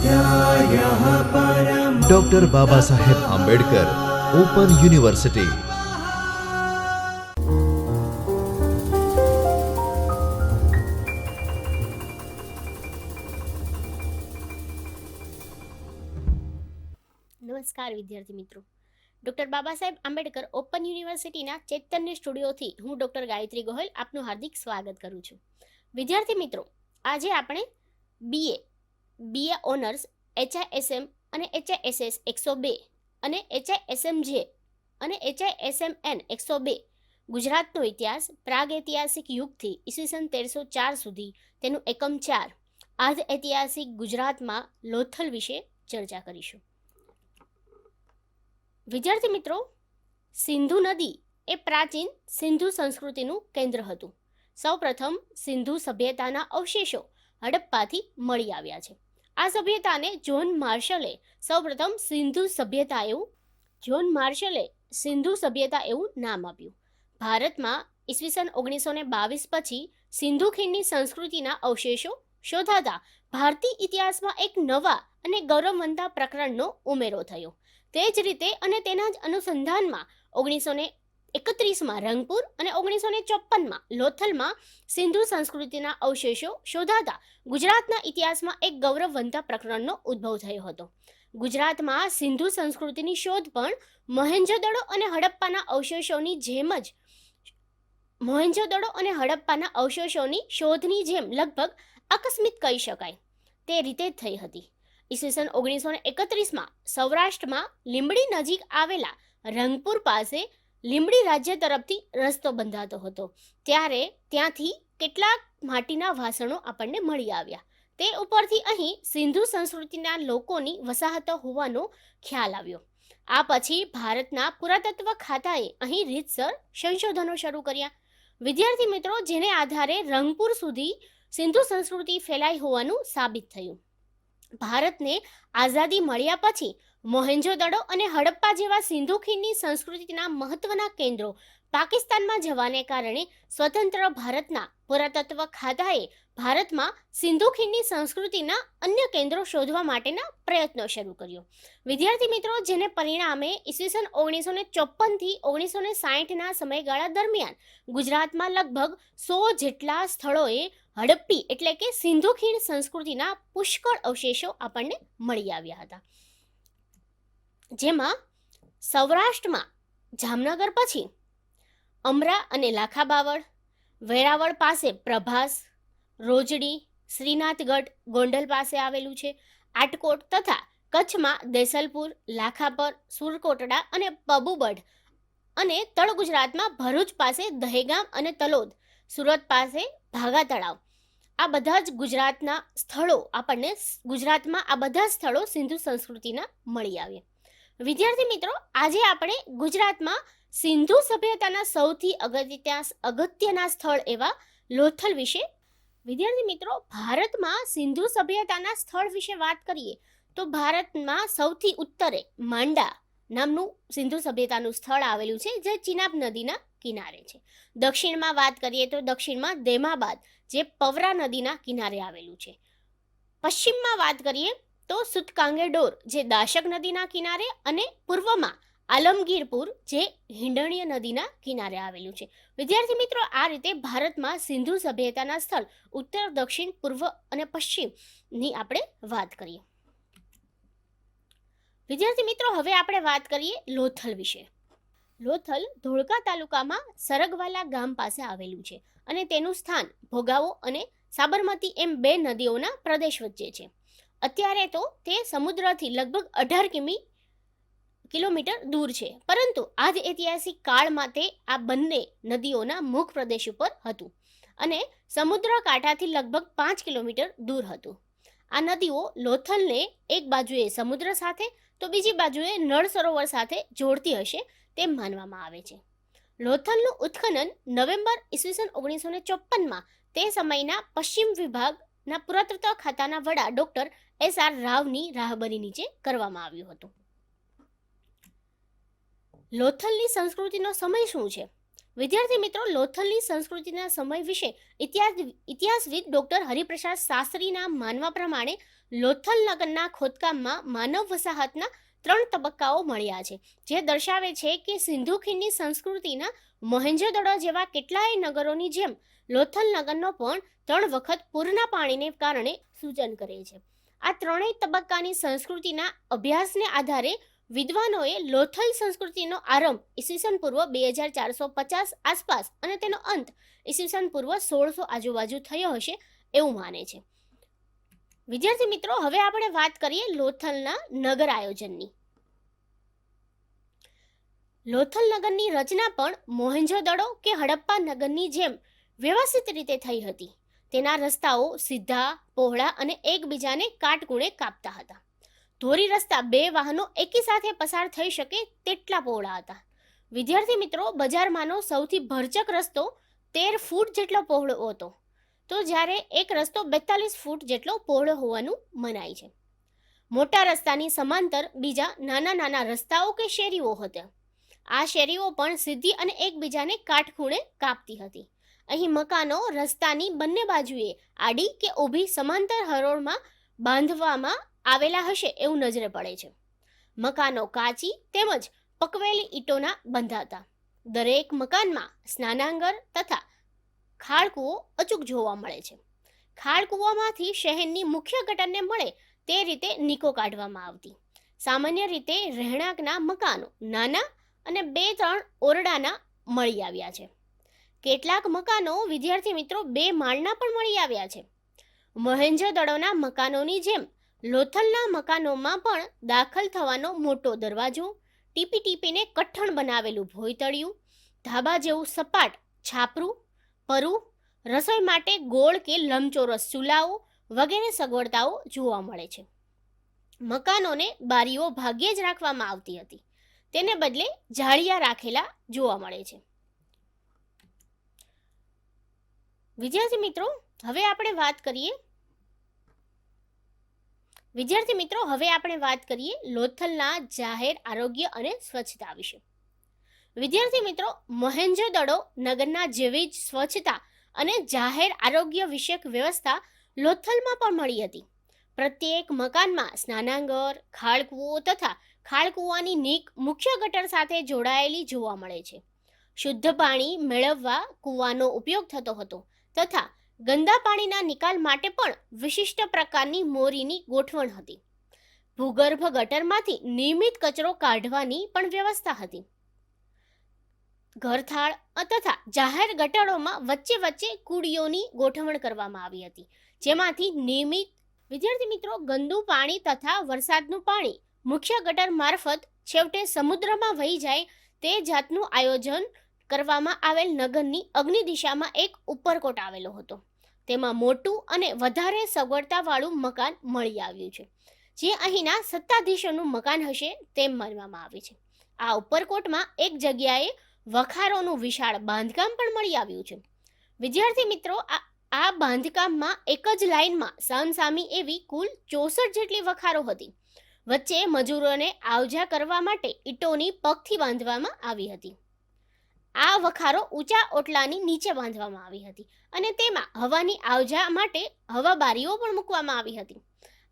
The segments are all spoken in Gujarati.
स्वाध्यायः परमः। Doctor Baba Saheb Ambedkar open university. નમસ્કાર વિદ્યાર્થી મિત્રો, ડૉક્ટર બાબા સાહેબ આંબેડકર ઓપન યુનિવર્સિટીના ચૈતન્ય સ્ટુડિયોથી હું ડૉક્ટર ગાયત્રી ગોહિલ આપનું હાર્દિક સ્વાગત કરું છું. વિદ્યાર્થી મિત્રો, આજે આપણે બીએ ઓનર્સ HISM અને HISS 102 અને HISMJ અને HISMN 102 ગુજરાતનો ઇતિહાસ પ્રાગૈતિહાસિક યુગથી ઈસવીસન 1304 સુધી તેનું એકમ 4 આધ ઐતિહાસિક ગુજરાતમાં લોથલ વિશે ચર્ચા કરીશું. વિદ્યાર્થી મિત્રો, સિંધુ નદી એ પ્રાચીન સિંધુ સંસ્કૃતિનું કેન્દ્ર હતું. સૌપ્રથમ સિંધુ સભ્યતાના અવશેષો હડપ્પાથી મળી આવ્યા છે. આ સભ્યતાને જોન માર્શલે સૌપ્રથમ સિંધુ સભ્યતા એવું નામ આપ્યું. ભારતમાં ઈસવીસન 1922 પછી સિંધુ ખીણની સંસ્કૃતિના અવશેષો શોધાતા ભારતીય ઇતિહાસમાં એક નવા અને ગૌરવવંતા પ્રકરણનો ઉમેરો થયો. તે જ રીતે અને તેના જ અનુસંધાનમાં 1931માં રંગપુર અને 1954માં લોથલમાં સિંધુ સંસ્કૃતિના અવશેષો શોધાતા ગુજરાતના ઇતિહાસમાં એક ગૌરવવંતા પ્રકરણનો ઉદ્ભવ થયો હતો. ગુજરાતમાં સિંધુ સંસ્કૃતિની શોધ પણ મોહેંજો-દડો અને હડપ્પાના અવશેષોની શોધની જેમ લગભગ આકસ્મિક કહી શકાય તે રીતે થઈ હતી. ઈસવીસન 1931માં સૌરાષ્ટ્રમાં લીંબડી નજીક આવેલા રંગપુર પાસે લીંબડી રાજ્ય તરફથી રસ્તો બંધાતો હતો. ત્યારે ત્યાંથી કેટલાક માટીના વાસણો આપણને મળી આવ્યા. તે ઉપરથી અહીં સિંધુ સંસ્કૃતિના લોકોની વસાહતો હોવાનો ખ્યાલ આવ્યો. આ પછી ભારતના પુરાતત્વ ખાતાએ અહીં રીતસર સંશોધનો શરૂ કર્યા. વિદ્યાર્થી મિત્રો, જેને આધારે રંગપુર સુધી સિંધુ સંસ્કૃતિ ફેલાઈ હોવાનું સાબિત થયું. ભારતને આઝાદી મળ્યા પછી મોહેંજો-દડો અને હડપ્પા જેવા સિંધુ ખીણની સંસ્કૃતિના મહત્વના કેન્દ્રો પાકિસ્તાનમાં જવાને કારણે સ્વતંત્ર ભારતના પુરાતત્વ ખાતાએ ભારતમાં સિંધુ ખીણની સંસ્કૃતિના અન્ય કેન્દ્રો શોધવા માટેના પ્રયત્નો શરૂ કર્યો. વિદ્યાર્થી મિત્રો, જેને પરિણામે ઈસવીસન 1954 થી 1960ના સમયગાળા દરમિયાન ગુજરાતમાં લગભગ 100 જેટલા સ્થળોએ હડપ્પી એટલે કે સિંધુ ખીણ સંસ્કૃતિના પુષ્કળ અવશેષો આપણને મળી આવ્યા હતા. જેમાં સૌરાષ્ટ્રમાં જામનગર પછી અમરા અને લાખાબાવળ, વેરાવળ પાસે પ્રભાસ, રોજડી, શ્રીનાથગઢ ગોંડલ પાસે આવેલું છે, આટકોટ તથા કચ્છમાં દેસલપુર, લાખાપર, સુરકોટડા અને પબુબઢ અને તળ ગુજરાતમાં ભરૂચ પાસે દહેગામ અને તલોદ, સુરત પાસે ભાગા તળાવ, આ બધા જ ગુજરાતમાં આ બધા સ્થળો સિંધુ સંસ્કૃતિના મળી આવ્યા. વિદ્યાર્થી મિત્રો, આજે આપણે ગુજરાતમાં સિંધુ સભ્યતાના સૌથી અગત્યના સ્થળ એવા લોથલ વિશે. વિદ્યાર્થી મિત્રો, ભારતમાં સિંધુ સભ્યતાના સ્થળ વિશે વાત કરીએ તો ભારતમાં સૌથી ઉત્તરે માંડા નામનું સિંધુ સભ્યતાનું સ્થળ આવેલું છે, જે ચિનાબ નદીના કિનારે છે. દક્ષિણમાં વાત કરીએ તો દક્ષિણમાં દેમાબાદ, જે પવરા નદીના કિનારે આવેલું છે. પશ્ચિમમાં વાત કરીએ તો સુતકાંગેડોર, જે દાશક નદીના કિનારે, અને પૂર્વમાં આલમગીરપુર, જે હિંડણીય નદીના કિનારે આવેલું છે. વિદ્યાર્થી મિત્રો, આ રીતે ભારતમાં સિંધુ સભ્યતાના સ્થળ ઉત્તર, દક્ષિણ, પૂર્વ અને પશ્ચિમની આપણે વાત કરીએ. વિદ્યાર્થી મિત્રો, હવે આપણે વાત કરીએ લોથલ વિશે. લોથલ ધોળકા તાલુકામાં સરગવાલા ગામ પાસે આવેલું છે અને તેનું સ્થાન ભોગાવો અને સાબરમતી એમ 2 નદીઓના પ્રદેશ વચ્ચે છે. અત્યારે તો તે સમુદ્રથી લગભગ 18 કિલોમીટર દૂર છે, પરંતુ આજ ઐતિહાસિક કાળમાં તે આ બંને નદીઓના મુખ પ્રદેશ ઉપર હતું અને સમુદ્ર કાંઠાથી લગભગ 5 કિલોમીટર દૂર હતું. આ નદીઓ લોથલને એક બાજુએ સમુદ્ર સાથે તો બીજી બાજુએ નળ સરોવર સાથે જોડતી હશે તેમ માનવામાં આવે છે. લોથલનું ઉત્ખનન નવેમ્બર ઈસવીસન 1954માં તે સમયના પશ્ચિમ વિભાગના પુરાતત્વ ખાતાના વડા ડોક્ટર SR રાવની રાહબરી નીચે કરવામાં આવ્યું હતું. લોથલની સંસ્કૃતિનો સમય શું છે? વિદ્યાર્થી મિત્રો, લોથલની સંસ્કૃતિના સમય વિશે ઇતિહાસવિદ ડોક્ટર હરિપ્રસાદ શાસ્ત્રીના માનવા પ્રમાણે લોથલ નગરના ખોદકામમાં માનવ વસાહતના 3 તબક્કાઓ મળ્યા છે, જે દર્શાવે છે કે સિંધુ ખીણની સંસ્કૃતિના મોહેંજો-દડો જેવા કેટલાય નગરોની જેમ લોથલ નગરનો પણ 3 વખત પૂરના પાણીને કારણે સૂચન કરે છે. આ ત્રણેય તબક્કાની સંસ્કૃતિના અભ્યાસને આધારે વિદ્વાનોએ લોથલ સંસ્કૃતિનો આરંભ ઈસવીસન પૂર્વ 2450 આસપાસ અને તેનો અંત ઈસવીસન પૂર્વ 1600 આજુબાજુ થયો હશે એવું માને છે. વિદ્યાર્થી મિત્રો, હવે આપણે વાત કરીએ લોથલના નગર આયોજનની. લોથલ નગરની રચના પણ મોહેંજો-દડો કે હડપ્પા નગરની જેમ વ્યવસ્થિત રીતે થઈ હતી. તેના રસ્તાઓ સીધા, પહોળા અને એકબીજાને કાટખૂણે કાપતા હતા. ધોરી રસ્તા 2 વાહનો એકી સાથે પસાર થઈ શકે તેટલા પહોળા હતા. વિદ્યાર્થી મિત્રો, બજારમાંનો સૌથી ભરચક રસ્તો 13 ફૂટ જેટલો પહોળો હતો, તો જ્યારે એક રસ્તો 42 ફૂટ જેટલો પહોળો હોવાનું મનાય છે. મોટા રસ્તાની સમાંતર બીજા નાના નાના રસ્તાઓ કે શેરીઓ હતા. આ શેરીઓ પણ સીધી અને એકબીજાને કાટખૂણે કાપતી હતી. અહીં મકાનો રસ્તાની બંને બાજુએ આડી કે ઊભી સમાંતર હરોળમાં બાંધવામાં આવેલા હશે એવું નજરે પડે છે. મકાનો કાચી તેમજ પકવેલી ઈંટોના બંધાતા. દરેક મકાનમાં સ્નાનાંગર તથા ખાળકૂવો અચૂક જોવા મળે છે. ખાળકૂવામાંથી શહેરની મુખ્ય ગટરને મળે તે રીતે નીકો કાઢવામાં આવતી. સામાન્ય રીતે રહેણાંકના મકાનો નાના અને 2-3 ઓરડાના મળી આવ્યા છે. કેટલાક મકાનો વિદ્યાર્થી મિત્રો 2 માળના પણ મળી આવ્યા છે. મોહેંજો-દડોના મકાનોની જેમ લોથલના મકાનોમાં પણ દાખલ થવાનો મોટો દરવાજો, ટીપી ટીપીને કઠણ બનાવેલું ભોંયતળિયું, ધાબા જેવું સપાટ છાપરું, પરું, રસોઈ માટે ગોળ કે લંબચોરસ ચૂલાઓ વગેરે સગવડતાઓ જોવા મળે છે. મકાનોને બારીઓ ભાગ્યે જ રાખવામાં આવતી હતી, તેને બદલે જાળિયા રાખેલા જોવા મળે છે. વિદ્યાર્થી મિત્રો, હવે આપણે વાત કરીએ લોથલના જાહેર આરોગ્ય અને સ્વચ્છતા વિશે. વિદ્યાર્થી મિત્રો, મોહેંજો-દડો નગરના જેવી જ સ્વચ્છતા અને જાહેર આરોગ્ય વિષયક વ્યવસ્થા લોથલમાં પણ મળી હતી. પ્રત્યેક મકાનમાં સ્નાનાંગર, ખાળકૂવો તથા ખાળકૂવાની નીક મુખ્ય ગટર સાથે જોડાયેલી જોવા મળે છે. શુદ્ધ પાણી મેળવવા કૂવાનો ઉપયોગ થતો હતો તથા ગંદા પાણીના નિકાલ માટે પણ વિશિષ્ટ પ્રકારની મોરીની ગોઠવણ હતી. ભૂગર્ભ ગટરમાંથી નિયમિત કચરો કાઢવાની પણ વ્યવસ્થા હતી. ઘરથાળ તથા જાહેર ગટરોમાં વચ્ચે વચ્ચે કુડીઓની ગોઠવણ કરવામાં આવી હતી, જેમાંથી નિયમિત વિદ્યાર્થી મિત્રો ગંદુ પાણી તથા વરસાદનું પાણી મુખ્ય ગટર મારફત છેવટે સમુદ્રમાં વહી જાય તે જાતનું આયોજન કરવામાં આવેલ નગરની અગ્નિ દિશામાં એક ઉપરકોટ આવેલો હતો. તેમાં મોટું અને વધારે સગવડતાવાળું મકાન મળી આવ્યું છે, જે અહીંના સત્તાધીશોનું મકાન હશે તેમ માનવામાં આવે છે. આ ઉપરકોટમાં એક જગ્યાએ વખારોનું વિશાળ બાંધકામ પણ મળી આવ્યું છે. વિદ્યાર્થી મિત્રો, આ બાંધકામમાં એક જ લાઇનમાં સામસામી એવી કુલ 64 જેટલી વખારો હતી. વચ્ચે મજૂરોને આવજા કરવા માટે ઈંટોની પગથી બાંધવામાં આવી હતી. આ વખારો ઊંચા ઓટલાની નીચે બાંધવામાં આવી હતી અને તેમાં હવાની આવજા માટે હવાબારીઓ પણ મૂકવામાં આવી હતી.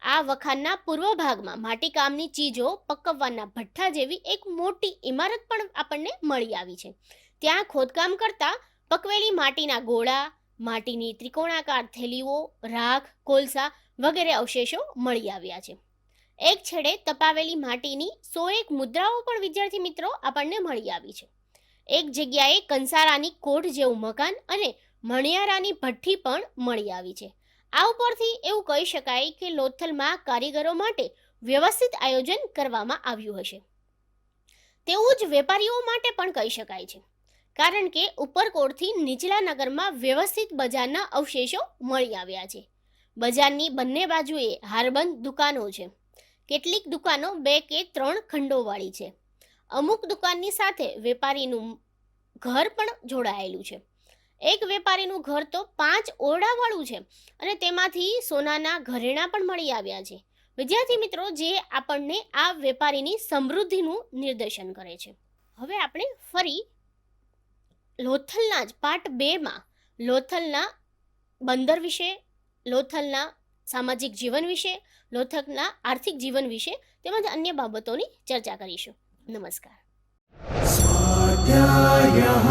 આ વખારના પૂર્વ ભાગમાં માટીકામની ચીજો પકવવાના ભઠ્ઠા જેવી એક મોટી ઇમારત પણ આપણને મળી આવી છે. ત્યાં ખોદકામ કરતા પકવેલી માટીના ગોળા, માટીની ત્રિકોણાકાર થેલીઓ, રાખ, કોલસા વગેરે અવશેષો મળી આવ્યા છે. એક છેડે તપાવેલી માટીની 101 મુદ્રાઓ પણ વિદ્યાર્થી મિત્રો આપણને મળી આવી છે. એક જગ્યાએ કંસારાની કોઠ જેવું મકાન અને મણિયારાની ભઠ્ઠી પણ મળી આવી છે. આ ઉપરથી એવું કહી શકાય કે લોથલમાં કારીગરો માટે વ્યવસ્થિત આયોજન કરવામાં આવ્યું હશે. તેવું જ વેપારીઓ માટે પણ કહી શકાય છે, કારણ કે ઉપરકોટથી નીચલા નગરમાં વ્યવસ્થિત બજારના અવશેષો મળી આવ્યા છે. બજારની બંને બાજુએ હારબંધ દુકાનો છે. કેટલીક દુકાનો 2 કે 3 ખંડોવાળી છે. અમુક દુકાનની સાથે વેપારીનું ઘર પણ જોડાયેલું છે. એક વેપારીનું ઘર તો 5 ઓરડાવાળું છે અને તેમાંથી સોનાના ઘરેણાં પણ મળી આવ્યા છે. વિદ્યાર્થી મિત્રો, જે આપણને આ વેપારીની સમૃદ્ધિનું નિર્દેશન કરે છે. હવે આપણે ફરી લોથલના જ પાર્ટ 2માં લોથલના બંદર વિશે, લોથલના સામાજિક જીવન વિશે, લોથલના આર્થિક જીવન વિશે તેમજ અન્ય બાબતોની ચર્ચા કરીશું. નમસ્કાર. स्वाध्यायः